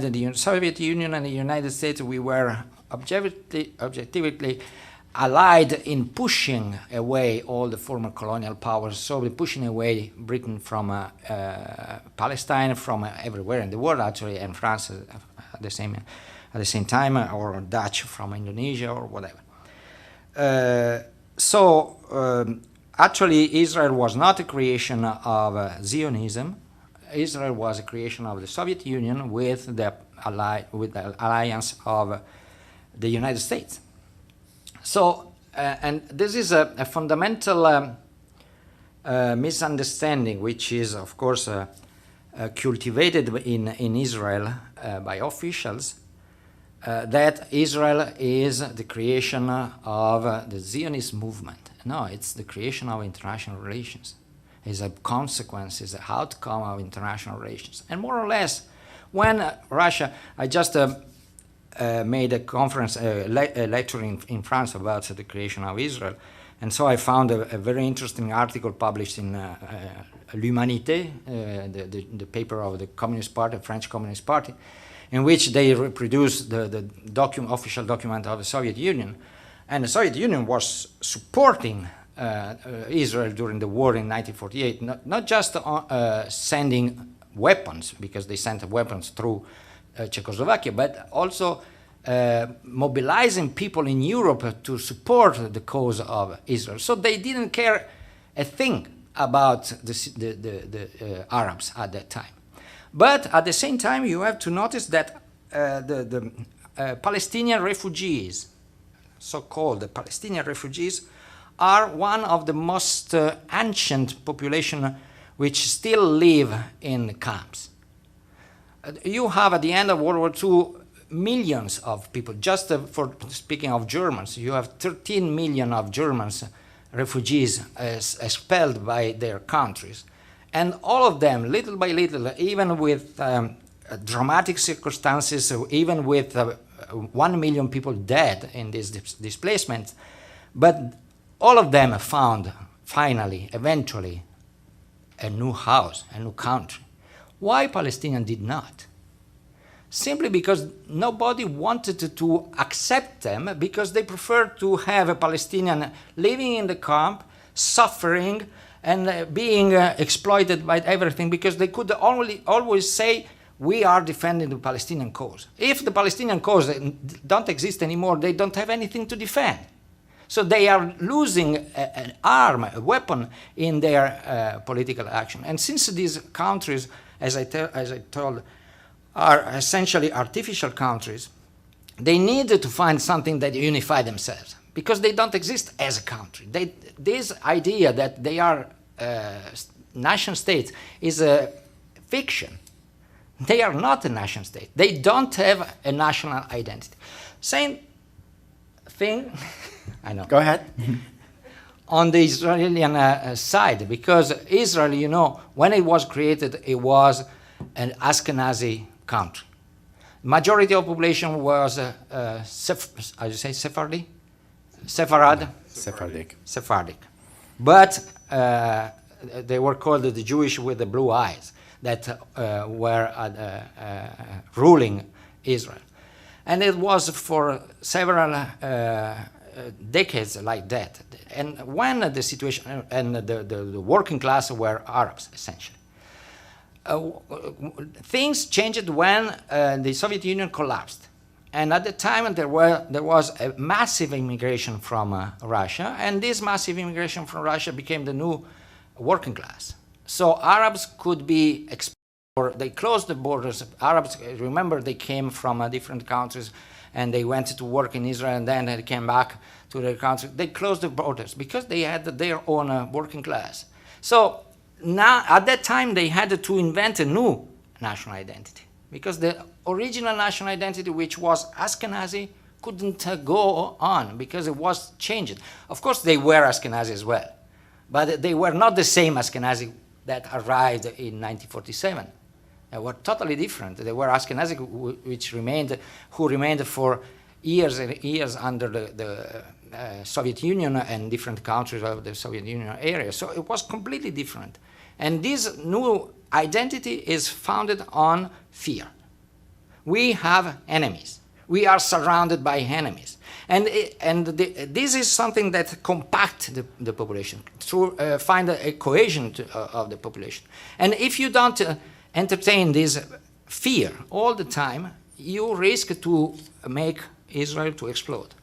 the Soviet Union and the United States, we were objectively allied in pushing away all the former colonial powers, so we're pushing away Britain from Palestine, from everywhere in the world actually, and France at the same time, or Dutch from Indonesia or whatever. Actually, Israel was not a creation of Zionism. Israel was a creation of the Soviet Union with the alliance of the United States. So, and this is a fundamental misunderstanding, which is, of course, cultivated in Israel by officials, that Israel is the creation of the Zionist movement. No, it's the creation of international relations. It's a consequence, it's an outcome of international relations. And more or less, when Russia, I just made a conference, a lecture in France about the creation of Israel, and so I found a very interesting article published in L'Humanité, the paper of the Communist Party, French Communist Party, in which they reproduced the official document of the Soviet Union. And the Soviet Union was supporting Israel during the war in 1948, not just sending weapons, because they sent weapons through Czechoslovakia, but also mobilizing people in Europe to support the cause of Israel. So they didn't care a thing about the Arabs at that time. But at the same time, you have to notice that the Palestinian refugees, so-called the Palestinian refugees, are one of the most ancient population which still live in camps. You have, at the end of World War II, millions of people. Just for speaking of Germans, you have 13 million of Germans, refugees, expelled by their countries. And all of them, little by little, even with dramatic circumstances, even with 1 million people dead in this displacement, but all of them found, finally, eventually, a new house, a new country. Why Palestinians did not? Simply because nobody wanted to accept them, because they preferred to have a Palestinian living in the camp, suffering, and being exploited by everything, because they could always say, we are defending the Palestinian cause. If the Palestinian cause don't exist anymore, they don't have anything to defend. So they are losing an arm, a weapon in their political action. And since these countries, as I told, are essentially artificial countries, they need to find something that unify themselves, because they don't exist as a country. This idea that they are nation states is a fiction. They are not a nation state. They don't have a national identity. Same thing, I know. Go ahead. On the Israeli side, because Israel, you know, when it was created, it was an Ashkenazi country. Majority of population was Sephardi? Sephardic. But they were called the Jewish with the blue eyes that were ruling Israel. And it was for several decades like that. And when the situation, and the working class were Arabs, essentially. Things changed when the Soviet Union collapsed. And at the time, there was a massive immigration from Russia, and this massive immigration from Russia became the new working class. So Arabs could be exported. They closed the borders. Arabs, remember, they came from different countries, and they went to work in Israel, and then they came back to their country. They closed the borders because they had their own working class. So now, at that time, they had to invent a new national identity, because the original national identity, which was Ashkenazi, couldn't go on because it was changed. Of course, they were Ashkenazi as well, but they were not the same Ashkenazi that arrived in 1947. They were totally different. They were Ashkenazi who remained for years and years under the Soviet Union and different countries of the Soviet Union area. So it was completely different. And this new identity is founded on fear. We have enemies. We are surrounded by enemies. This is something that compacts the population, to find a cohesion of the population. And if you don't entertain this fear all the time, you risk to make Israel to explode.